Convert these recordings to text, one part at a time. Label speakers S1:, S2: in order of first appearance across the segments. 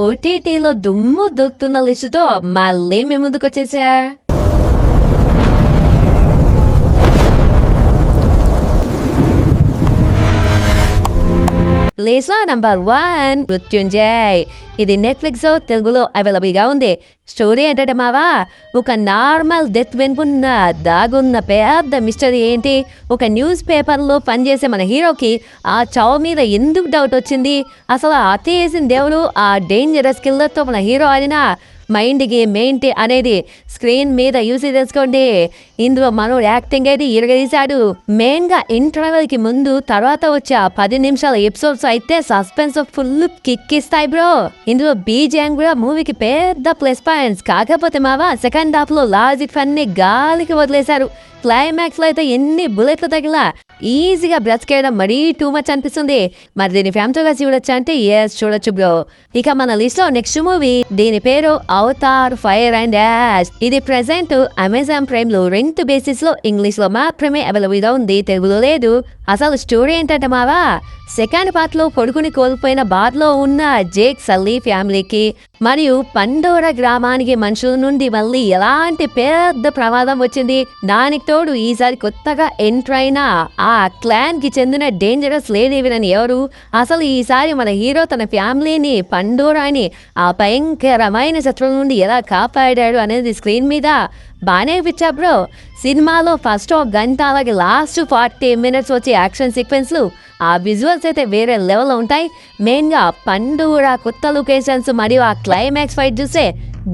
S1: ఓటీటీలో దుమ్ము దుక్కుతున్న లిస్టుతో మళ్ళీ మీ ముందుకు వచ్చేసా. List number 1 Mrutyunjay. ఇది నెట్ఫ్లిక్స్ తెలుగులో అవైలబుల్ గా ఉంది. స్టోరీ ఏంటంటే మావా, ఒక నార్మల్ డెత్ వెనుకున్న దాగున్న పెద్ద మిస్టరీ ఏంటి, ఒక న్యూస్ పేపర్లో పనిచేసే మన హీరోకి ఆ చావు మీద ఎందుకు డౌట్ వచ్చింది, అసలు అతి వేసిన దేవుడు ఆ డేంజరస్ కిల్లర్తో మన హీరో ఆడిన మైండ్ గేమ్ ఏంటి అనేది స్క్రీన్ మీద యూసి తెలుసుకోండి. ఇందులో మనోడు యాక్టింగ్ అయితే ఇరగదీశాడు. మెయిన్గా ఇంటర్వెల్కి ముందు తర్వాత వచ్చే ఆ 10 నిమిషాల ఎపిసోడ్స్ అయితే సస్పెన్స్ ఫుల్ కిక్ ఇస్తాయి బ్రో. ఇందులో బీజిఎం కూడా మూవీకి పెద్ద ప్లస్ పాయింట్స్. కాకపోతే మావా సెకండ్ హాఫ్ లో లాజిక్ అన్ని గాలికి వదిలేశారు. క్లైమాక్స్ లో అయితే ఎన్ని బుల్లెట్లు తగిలా ఈజీగా బ్రతికేయడం మరీ టూ మచ్ అనిపిస్తుంది. మరి దీని ఫ్యామిలీతో కలిసి చూడొచ్చు అంటే చూడొచ్చు బ్రో. ఇక మన లిస్ట్ లో నెక్స్ట్ మూవీ, దీని పేరు అవతార్ ఫైర్ అండ్ యాష్. ఇది ప్రెసెంట్ అమెజాన్ ప్రైమ్ లో రెంట్ బేసిస్ లో ఇంగ్లీష్ లో మాత్రమే అవైలబుల్ గా ఉంది, తెలుగులో లేదు. అసలు స్టోరీ ఏంటంటే మావా, సెకండ్ పార్ట్ లో కొడుకుని కోల్పోయిన బాధలో ఉన్న జేక్ సల్లీ ఫ్యామిలీకి మరియు పండోరా గ్రామానికి మనుషుల నుండి మళ్ళీ ఎలాంటి పెద్ద ప్రమాదం వచ్చింది. దానికి తోడు ఈసారి కొత్తగా ఎంటర్ అయిన ఆ క్లాన్ కి చెందిన డేంజరస్ లేడీ వినని ఎవరు, అసలు ఈసారి మన హీరో తన ఫ్యామిలీని పండోరాని ఆ భయంకరమైన శత్రువుల నుండి ఎలా కాపాడాడు అనేది స్క్రీన్ మీద బాగానే ఇచ్చా బ్రో. సినిమాలో ఫస్ట్ ఒక గంట అలాగే లాస్ట్ 40 minutes వచ్చే యాక్షన్ సీక్వెన్స్లు, ఆ విజువల్స్ అయితే వేరే లెవెల్లో ఉంటాయి. మెయిన్గా పండుగ కొత్త లొకేషన్స్ మరియు ఆ క్లైమాక్స్ ఫైట్ చూస్తే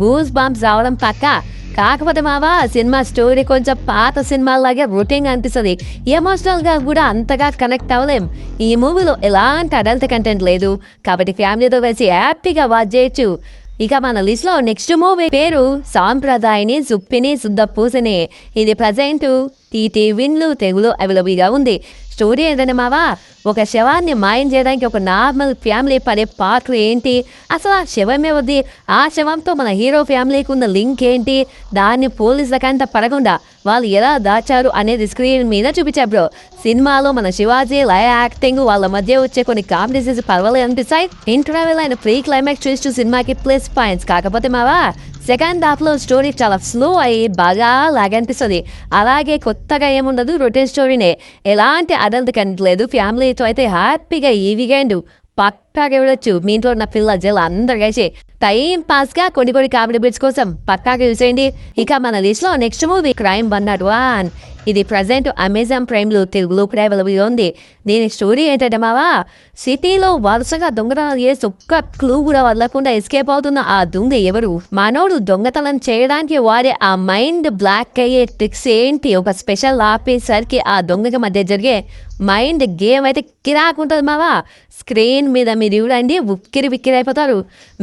S1: గూస్ బంప్స్ రావడం పక్క. కాకపోతే మావా సినిమా స్టోరీ కొంచెం పాత సినిమాలాగే రొటీన్ అనిపిస్తుంది. ఎమోషనల్గా కూడా అంతగా కనెక్ట్ అవ్వలేం. ఈ మూవీలో ఎలాంటి అడల్ట్ కంటెంట్ లేదు కాబట్టి ఫ్యామిలీతో కలిసి హ్యాపీగా వాచ్ చేయొచ్చు. ఇక మన లిస్ట్ లో నెక్స్ట్ మూవీ పేరు సాంప్రదాయని సుప్పిని శుద్ధ పూసని. ఇది ప్రజెంట్ టీటీ విన్లు తెలుగులో అవైలబుల్ గా ఉంది. స్టోరీ ఏంటంటే మావా, ఒక శవాన్ని మాయం చేయడానికి ఒక నార్మల్ ఫ్యామిలీ పడే పాత్ర ఏంటి, అసలు ఆ శవం ఎవరిది, ఆ శవంతో మన హీరో ఫ్యామిలీకి ఉన్న లింక్ ఏంటి, దాన్ని పోలీసులకంతా పడకుండా వాళ్ళు ఎలా దాచారు అనేది స్క్రీన్ మీద చూపించారు బ్రో. సినిమాలో మన శివాజీ లయ యాక్టింగ్ వాళ్ళ మధ్య వచ్చే కొన్ని కాంబినేషన్స్ పర్వాలేదు అనిపిస్తాయి. ఇంటర్వెల్ అయిన ప్రీ క్లైమాక్స్ చూస్తూ సినిమాకి ప్లస్ పాయింట్స్. కాకపోతే మావా సెకండ్ హాఫ్ లో స్టోరీ చాలా స్లో అయ్యి బాగా లాగనిపిస్తుంది. అలాగే కొత్తగా ఏముండదు, రొటీన్ స్టోరీనే, ఎలాంటి అడల్ట్ కంటెంట్ లేదు. ఫ్యామిలీతో అయితే హ్యాపీగా ఈ వీకెండ్ పక్కాగా వెళ్ళొచ్చు. మీ ఇంట్లో ఉన్న పిల్ల జల్ అందరు కలిసి టైం పాస్ గా కొన్ని కామెడీ బిట్స్ కోసం పక్కాగా చూసేయండి. ఇక మన లిస్ట్ లో నెక్స్ట్ మూవీ క్రైమ్ 101. ఇది ప్రజెంట్ అమెజాన్ ప్రైమ్ లో తెలుగులో కూడా అవైలబుల్ ఉంది. దీని స్టోరీ ఏంటంటే మావా, సిటీలో వరుసగా దొంగతనాలు చేసి ఒక్క క్లూ కూడా వదలకుండా ఎస్కేప్ అవుతున్న ఆ దొంగ ఎవరు, మనోడు దొంగతనం చేయడానికి వాడే ఆ మైండ్ బ్లాక్ అయ్యే ట్రిక్స్ ఏంటి, ఒక స్పెషల్ ఆఫీసర్ కి ఆ దొంగకి మధ్య జరిగే మైండ్ గేమ్ అయితే కిరాకుంటుంది మావా. స్క్రీన్ మీద మీరు చూడండి విక్కిరి అయిపోతారు.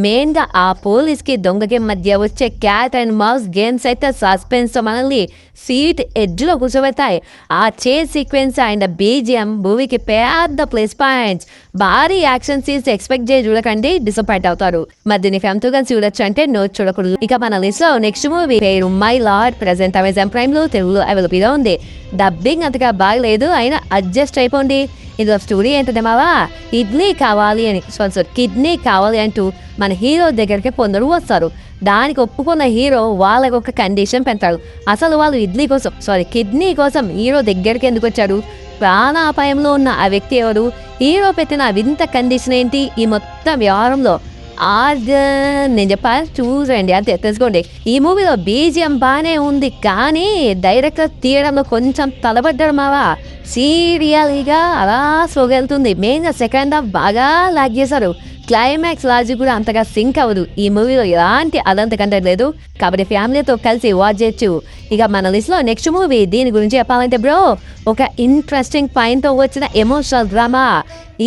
S1: మెయిన్గా ఆ పోలీస్కి దొంగకి మధ్య వచ్చే క్యాట్ అండ్ మౌస్ గేమ్స్ అయితే సస్పెన్స్ మనల్ని సీట్ ఎడ్జ్లో కూర్చోబెడతాయి. ఆ చేజ్ సీక్వెన్స్ అండ్ బీజిఎం మూవీకి పెద్ద ప్లస్ పాయింట్స్. భారీ యాక్షన్ సీన్స్ ఎక్స్పెక్ట్ చేసి చూడకండి, డిసప్పాయింట్ అవుతారు. మరి దీని ఫ్యామిలీతో కలిసి చూడొచ్చు అంటే నోట్ చూడకూడదు. ఇక మన లిస్ట్ లో నెక్స్ట్ మూవీ పేరు my lord. Present Amazon prime లో తెలుగులో అవైలబుల్ గా ఉంది. డబ్బింగ్ అంతగా బాగలేదు, అయినా అడ్జస్ట్ అయిపోండి. ఇది స్టోరీ ఏంటంటే మావా, కిడ్నీ కావాలి అంటూ మన హీరో దగ్గరికి కొందరు వస్తారు. దానికి ఒప్పుకున్న హీరో వాళ్ళకి ఒక కండిషన్ పెడతాడు. అసలు వాళ్ళు కిడ్నీ కోసం హీరో దగ్గరికి ఎందుకు వచ్చాడు, ప్రాణాపాయంలో ఉన్న ఆ వ్యక్తి ఎవరు, హీరో పెట్టిన వింత కండిషన్ ఏంటి, ఈ మొత్తం వ్యవహారంలో నేను చెప్పాలి చూసండి అంతే తెలుసుకోండి. ఈ మూవీలో బీజిఎం బాగానే ఉంది కానీ డైరెక్టర్ తీయడంలో కొంచెం తలబడ్డాడు మావా. సీరియల్గా అలా సోగెళ్తుంది. మెయిన్గా సెకండ్ హాఫ్ బాగా లాగ్ చేశారు. క్లైమాక్స్ లాజిక్ కూడా అంతగా సింక్ అవ్వదు. ఈ మూవీలో ఎలాంటి అదంత కంటెంట్ లేదు కాబట్టి ఫ్యామిలీతో కలిసి వాచ్ చేయొచ్చు. ఇక మన లిస్ట్ లో నెక్స్ట్ మూవీ, దీని గురించి చెప్పాలంటే బ్రో, ఒక ఇంట్రెస్టింగ్ పాయింట్ తో వచ్చిన ఎమోషనల్ డ్రామా.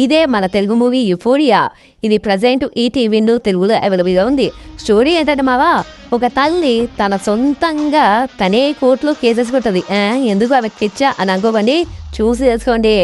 S1: ఇదే మన తెలుగు మూవీ యుఫోరియా. ఇది ప్రజెంట్ ఈటీవీలో తెలుగులో అవైలబుల్ గా ఉంది. స్టోరీ ఏంటంటే మావా, ఒక తల్లి తన సొంతంగా తనే కోర్టులో కేసెస్ కొట్టది. ఎందుకు ఆమె పిచ్చా అని అనుకోకండి, చూసి తెలుసుకోండి.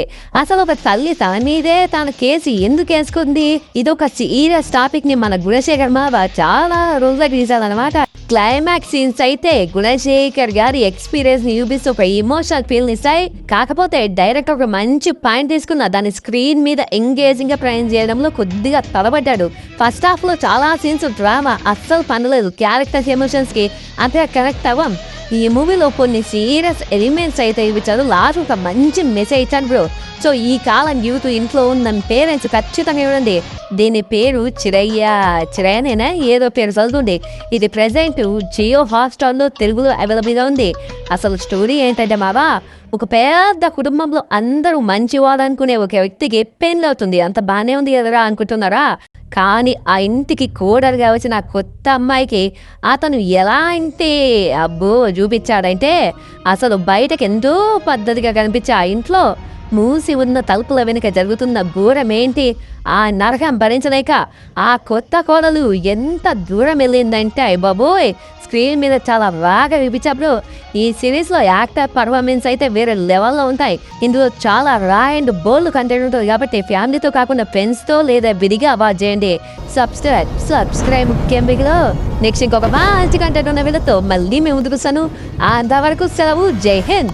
S1: అసలు ఒక తల్లి తన మీదే తన కేసు ఎందుకు వేసుకుంది, ఇదొక సీరియస్ టాపిక్ ని మన గుణశేఖర్ మావ చాలా రోజులకు తీసాదనమాట. క్లైమాక్స్ సీన్స్ అయితే గుణశేఖర్ గారి ఎక్స్పీరియన్స్ ని చూపిస్తూ ఒక ఎమోషనల్ ఫీల్ ఇస్తాయి. కాకపోతే డైరెక్టర్ ఒక మంచి పాయింట్ తీసుకున్న దాని స్క్రీన్ మీద ఎంగేజింగ్ గా ప్రయాణం చేయడంలో కొద్దిగా తడబడ్డాడు. ఫస్ట్ హాఫ్ లో చాలా సీన్స్ డ్రామా అస్సలు పనలేదు. క్యారెక్టర్స్ ఎమోషన్స్ కి అంతే కనెక్ట్ అవ్వం. ఈ మూవీలో కొన్ని సీరియస్ ఎలిమెంట్స్ అయితే ఇచ్చారు. లాస్ట్ ఒక మంచి మెసేజ్ ఇచ్చాను బ్రో. సో ఈ కాలం యూత్ ఇంట్లో ఉన్న పేరెంట్స్ ఖచ్చితంగా ఇవ్వండి. దీని పేరు చిరయ్యనేనా ఏదో పేరు చదువుతుంది. ఇది ప్రెజెంట్ జియో హాట్‌స్టార్లో తెలుగులో అవైలబుల్గా ఉంది. అసలు స్టోరీ ఏంటంటే మావా, ఒక పెద్ద కుటుంబంలో అందరూ మంచివాడు అనుకునే ఒక వ్యక్తికి పెళ్ళి అవుతుంది. అంత బాగానే ఉంది కదరా అనుకుంటున్నారా? కానీ ఆ ఇంటికి కోడలుగా వచ్చిన కొత్త అమ్మాయికి అతను ఎలా అంటే అబ్బో చూపించాడంటే అసలు బయటకు ఎంతో పద్ధతిగా కనిపించే ఆ ఇంట్లో మూసి ఉన్న తలుపుల వెనుక జరుగుతున్న ఘోరం ఏంటి, ఆ నరకం భరించలేక ఆ కొత్త కోడలు ఎంత దూరం వెళ్ళిందంటే బాబోయ్ స్క్రీన్ మీద చాలా బాగా చూపించారు. ఈ సిరీస్లో యాక్టర్ పర్ఫార్మెన్స్ అయితే వేరే లెవెల్లో ఉంటాయి. ఇందులో చాలా రా అండ్ బోల్డ్ కంటెంట్ ఉంటుంది కాబట్టి ఫ్యామిలీతో కాకుండా ఫ్రెండ్స్తో లేదా విడిగా వాచ్ చేయండి. సబ్స్క్రైబ్ ముఖ్యం బిగిలో. నెక్స్ట్ ఇంకొక మంచి కంటెంట్ ఉన్న వీళ్ళతో మళ్ళీ మేము ముందుకు వస్తాను. అంతవరకు సెలవు. జై హింద్.